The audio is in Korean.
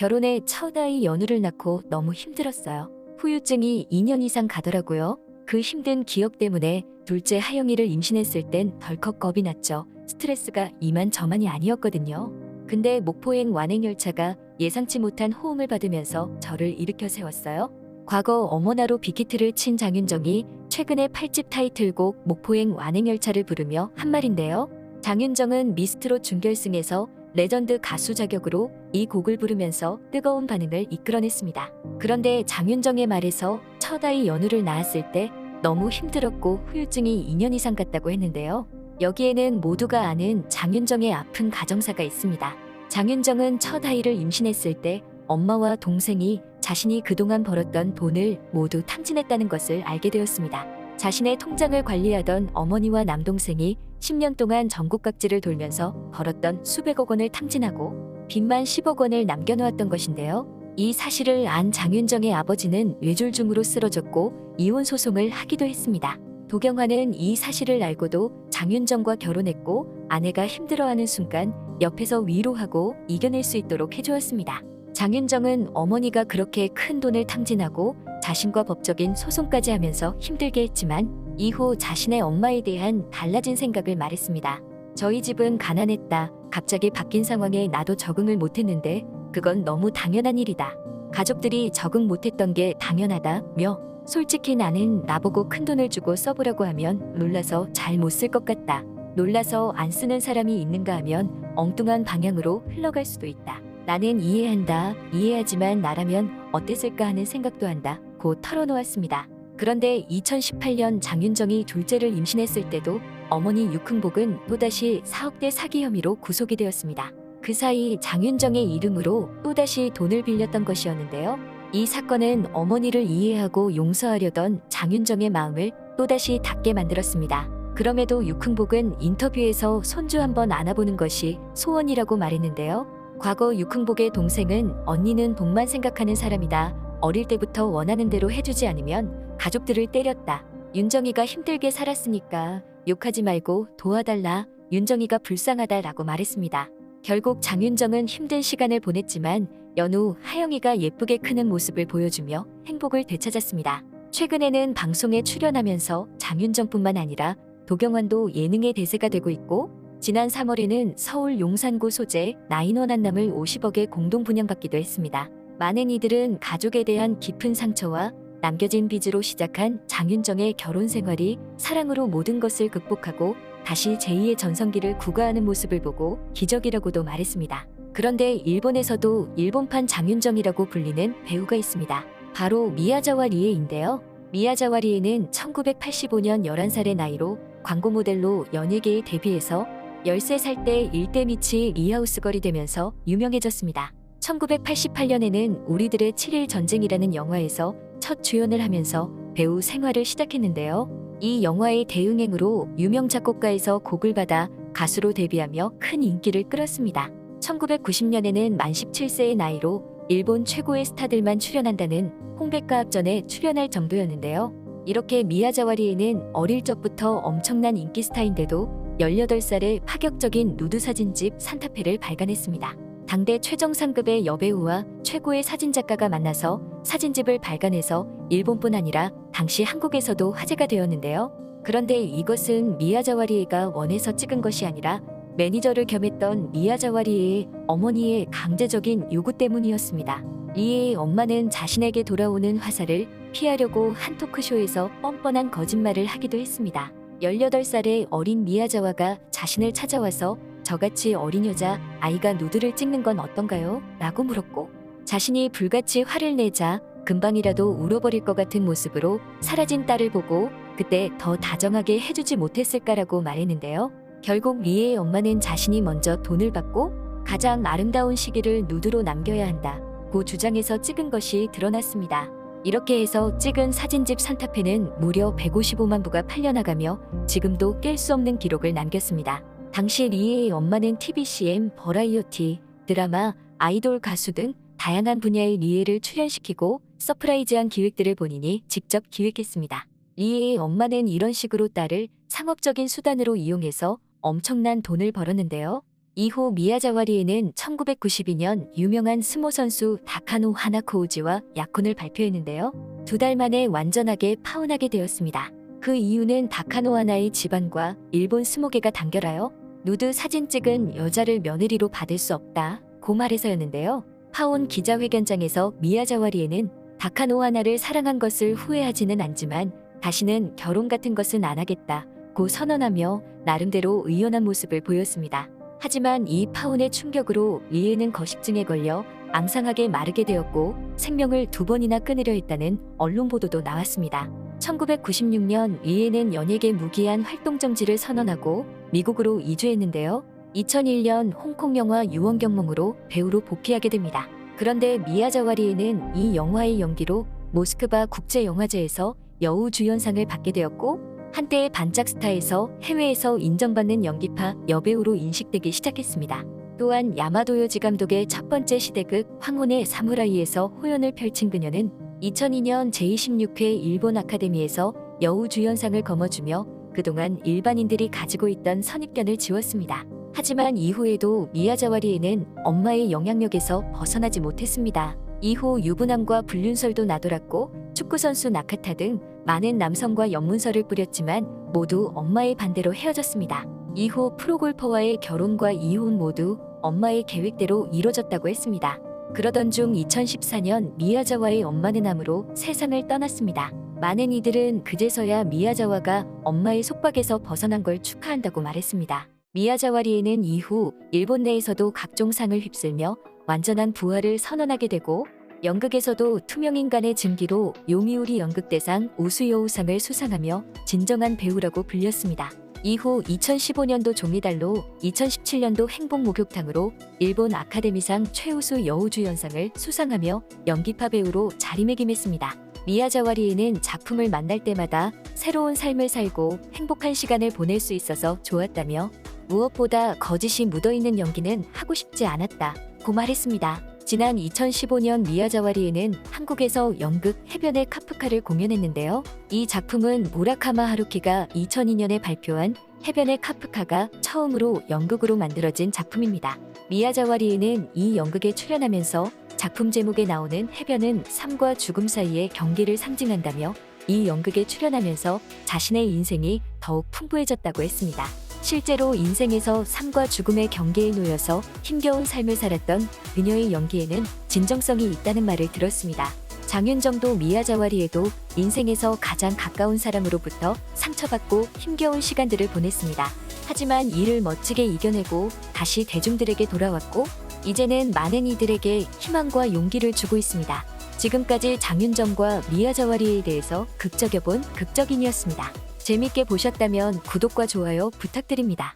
결혼해 첫 아이 연우를 낳고 너무 힘들었어요. 후유증이 2년 이상 가더라고요. 그 힘든 기억 때문에 둘째 하영이를 임신했을 땐 덜컥 겁이 났죠. 스트레스가 이만저만이 아니었거든요. 근데 목포행 완행열차가 예상치 못한 호응을 받으면서 저를 일으켜 세웠어요. 과거 어머나로 빅히트를 친 장윤정이 최근에 8집 타이틀곡 목포행 완행열차를 부르며 한 말인데요. 장윤정은 미스트롯 준결승에서 레전드 가수 자격으로 이 곡을 부르면서 뜨거운 반응을 이끌어냈습니다. 그런데 장윤정의 말에서 첫 아이 연우를 낳았을 때 너무 힘들었고 후유증이 2년 이상 갔다고 했는데요. 여기에는 모두가 아는 장윤정의 아픈 가정사가 있습니다. 장윤정은 첫 아이를 임신했을 때 엄마와 동생이 자신이 그동안 벌었던 돈을 모두 탕진했다는 것을 알게 되었습니다. 자신의 통장을 관리하던 어머니와 남동생이 10년 동안 전국 각지를 돌면서 벌었던 수백억 원을 탕진하고 빚만 10억 원을 남겨놓았던 것인데요. 이 사실을 안 장윤정의 아버지는 뇌졸중으로 쓰러졌고 이혼 소송을 하기도 했습니다. 도경화는 이 사실을 알고도 장윤정과 결혼했고 아내가 힘들어하는 순간 옆에서 위로하고 이겨낼 수 있도록 해주었습니다. 장윤정은 어머니가 그렇게 큰 돈을 탕진하고 자신과 법적인 소송까지 하면서 힘들게 했지만 이후 자신의 엄마에 대한 달라진 생각을 말했습니다. 저희 집은 가난했다. 갑자기 바뀐 상황에 나도 적응을 못했는데 그건 너무 당연한 일이다. 가족들이 적응 못했던 게 당연하다며 솔직히 나는 나보고 큰돈을 주고 써보라고 하면 놀라서 잘 못 쓸 것 같다. 놀라서 안 쓰는 사람이 있는가 하면 엉뚱한 방향으로 흘러갈 수도 있다. 나는 이해한다. 이해하지만 나라면 어땠을까 하는 생각도 한다. 고 털어놓았습니다. 그런데 2018년 장윤정이 둘째를 임신했을 때도 어머니 유흥복은 또다시 4억대 사기 혐의로 구속이 되었습니다. 그 사이 장윤정의 이름으로 또다시 돈을 빌렸던 것이었는데요. 이 사건은 어머니를 이해하고 용서하려던 장윤정의 마음을 또다시 닫게 만들었습니다. 그럼에도 유흥복은 인터뷰에서 손주 한번 안아보는 것이 소원이라고 말했는데요. 과거 유흥복의 동생은 언니는 돈만 생각하는 사람이다. 어릴 때부터 원하는 대로 해주지 않으면 가족들을 때렸다. 윤정이가 힘들게 살았으니까 욕하지 말고 도와달라. 윤정이가 불쌍하다라고 말했습니다. 결국 장윤정은 힘든 시간을 보냈지만 연우, 하영이가 예쁘게 크는 모습을 보여주며 행복을 되찾았습니다. 최근에는 방송에 출연하면서 장윤정뿐만 아니라 도경환도 예능의 대세가 되고 있고 지난 3월에는 서울 용산구 소재 나인원 한남을 50억에 공동 분양받기도 했습니다. 많은 이들은 가족에 대한 깊은 상처와 남겨진 빚으로 시작한 장윤정의 결혼 생활이 사랑으로 모든 것을 극복하고 다시 제2의 전성기를 구가하는 모습을 보고 기적이라고도 말했습니다. 그런데 일본에서도 일본판 장윤정이라고 불리는 배우가 있습니다. 바로 미야자와 리에인데요. 미야자와 리에는 1985년 11살의 나이로 광고 모델로 연예계에 데뷔해서 13살 때 일대 미치 리하우스걸이 되면서 유명해졌습니다. 1988년에는 우리들의 7일 전쟁이라는 영화에서 첫 주연을 하면서 배우 생활을 시작했는데요. 이 영화의 대응행으로 유명 작곡가에서 곡을 받아 가수로 데뷔하며 큰 인기를 끌었습니다. 1990년에는 만 17세의 나이로 일본 최고의 스타들만 출연한다는 홍백가 합전에 출연할 정도였는데요. 이렇게 미야자와 리에는 어릴 적부터 엄청난 인기 스타인데도 18살에 파격적인 누드 사진집 산타페를 발간했습니다. 당대 최정 상급의 여배우와 최고의 사진작가가 만나서 사진집을 발간해서 일본뿐 아니라 당시 한국에서도 화제가 되었는데요. 그런데 이것은 미야자와 리에가 원해서 찍은 것이 아니라 매니저를 겸했던 미야자와 리에의 어머니의 강제적인 요구 때문이었습니다. 리에의 엄마는 자신에게 돌아오는 화살을 피하려고 한 토크쇼에서 뻔뻔한 거짓말을 하기도 했습니다. 18살의 어린 미야자와가 자신을 찾아와서 저같이 어린 여자 아이가 누드를 찍는 건 어떤가요? 라고 물었고 자신이 불같이 화를 내자 금방이라도 울어버릴 것 같은 모습으로 사라진 딸을 보고 그때 더 다정하게 해주지 못했을까라고 말했는데요. 결국 리에의 엄마는 자신이 먼저 돈을 받고 가장 아름다운 시기를 누드로 남겨야 한다고 주장해서 찍은 것이 드러났습니다. 이렇게 해서 찍은 사진집 산타페는 무려 155만 부가 팔려나가며 지금도 깰 수 없는 기록을 남겼습니다. 당시 리에의 엄마는 TVCM, 버라이어티, 드라마, 아이돌 가수 등 다양한 분야의 리에를 출연시키고 서프라이즈한 기획들을 본인이 직접 기획했습니다. 리에의 엄마는 이런 식으로 딸을 상업적인 수단으로 이용해서 엄청난 돈을 벌었는데요. 이후 미야자와리에는 1992년 유명한 스모 선수 다카노 하나코우지와 약혼을 발표했는데요. 2달 만에 완전하게 파혼하게 되었습니다. 그 이유는 다카노 하나의 집안과 일본 스모계가 단결하여 누드 사진 찍은 여자를 며느리로 받을 수 없다고 말해서였는데요. 파혼 기자회견장에서 미야자와리에는 다카노 하나를 사랑한 것을 후회하지는 않지만 다시는 결혼 같은 것은 안 하겠다고 선언하며 나름대로 의연한 모습을 보였습니다. 하지만 이 파혼의 충격으로 리에는 거식증에 걸려 앙상하게 마르게 되었고 생명을 2번이나 끊으려 했다는 언론 보도도 나왔습니다. 1996년 리에는 연예계 무기한 활동 정지를 선언하고 미국으로 이주했는데요. 2001년 홍콩 영화 유언경몽으로 배우로 복귀하게 됩니다. 그런데 미야자와리에는 이 영화의 연기로 모스크바 국제영화제에서 여우주연상을 받게 되었고 한때의 반짝 스타에서 해외에서 인정받는 연기파 여배우로 인식되기 시작했습니다. 또한 야마도요지 감독의 첫 번째 시대극 황혼의 사무라이에서 호연을 펼친 그녀는 2002년 제26회 일본 아카데미에서 여우주연상을 거머쥐며 그동안 일반인들이 가지고 있던 선입견을 지웠습니다. 하지만 이후에도 미야자와리에는 엄마의 영향력에서 벗어나지 못했습니다. 이후 유부남과 불륜설도 나돌았고 축구선수 나카타 등 많은 남성과 연문설을 뿌렸지만 모두 엄마의 반대로 헤어졌습니다. 이후 프로골퍼와의 결혼과 이혼 모두 엄마의 계획대로 이뤄졌다고 했습니다. 그러던 중 2014년 미야자와의 엄마는 암으로 세상을 떠났습니다. 많은 이들은 그제서야 미야자와가 엄마의 속박에서 벗어난 걸 축하한다고 말했습니다. 미야자와리에는 이후 일본 내에서도 각종 상을 휩쓸며 완전한 부활을 선언하게 되고 연극에서도 투명인간의 증기로 요미우리 연극대상 우수여우상을 수상하며 진정한 배우라고 불렸습니다. 이후 2015년도 종이달로 2017년도 행복목욕탕으로 일본 아카데미상 최우수 여우주연상을 수상하며 연기파 배우로 자리매김했습니다. 미야자와리에는 작품을 만날 때마다 새로운 삶을 살고 행복한 시간을 보낼 수 있어서 좋았다며 무엇보다 거짓이 묻어있는 연기는 하고 싶지 않았다고 말했습니다. 지난 2015년 미야자와리에는 한국에서 연극 해변의 카프카를 공연했는데요. 이 작품은 무라카마 하루키가 2002년에 발표한 해변의 카프카가 처음으로 연극으로 만들어진 작품입니다. 미야자와리에는 이 연극에 출연하면서 작품 제목에 나오는 해변은 삶과 죽음 사이의 경계를 상징한다며 이 연극에 출연하면서 자신의 인생이 더욱 풍부해졌다고 했습니다. 실제로 인생에서 삶과 죽음의 경계에 놓여서 힘겨운 삶을 살았던 그녀의 연기에는 진정성이 있다는 말을 들었습니다. 장윤정도 미야자와리에도 인생에서 가장 가까운 사람으로부터 상처받고 힘겨운 시간들을 보냈습니다. 하지만 이를 멋지게 이겨내고 다시 대중들에게 돌아왔고 이제는 많은 이들에게 희망과 용기를 주고 있습니다. 지금까지 장윤정과 미야자와리에 대해서 극적여본 극적인이었습니다. 재밌게 보셨다면 구독과 좋아요 부탁드립니다.